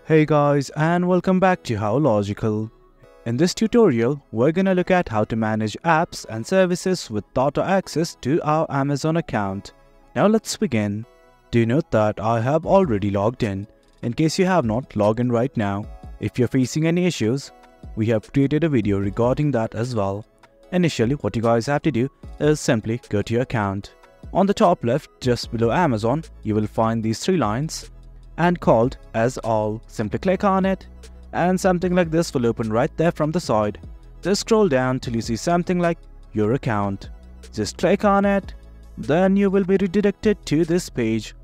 Hey guys, and welcome back to How Logical. In this tutorial, we're gonna look at how to manage apps and services with data access to our Amazon account. Now let's begin. Do note that I have already logged in. In case you have not, log in right now. If you're facing any issues, we have created a video regarding that as well. Initially, what you guys have to do is simply go to your account. On the top left, just below Amazon, you will find these three lines and called as all. Simply click on it and something like this will open right there from the side. Just scroll down till you see something like your account. Just click on it, then you will be redirected to this page.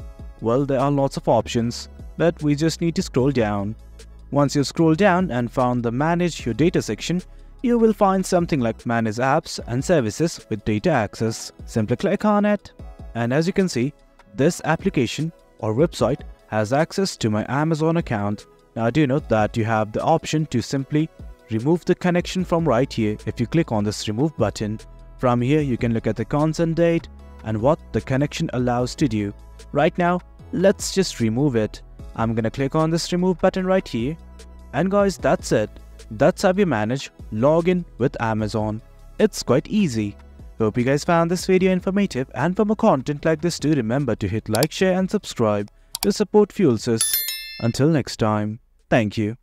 Well, there are lots of options, but we just need to scroll down. Once you scroll down and found the Manage Your Data section, you will find something like Manage Apps and Services with Data Access. Simply click on it, and as you can see, this application or website has access to my Amazon account. Now do note that you have the option to simply remove the connection from right here if you click on this remove button. From here you can look at the consent date and what the connection allows to do. Right now, let's just remove it. I'm gonna click on this remove button right here. And guys, that's it. That's how you manage login with Amazon. It's quite easy. Hope you guys found this video informative, and for more content like this, do remember to hit like, share and subscribe to support FuelSys. Until next time, thank you.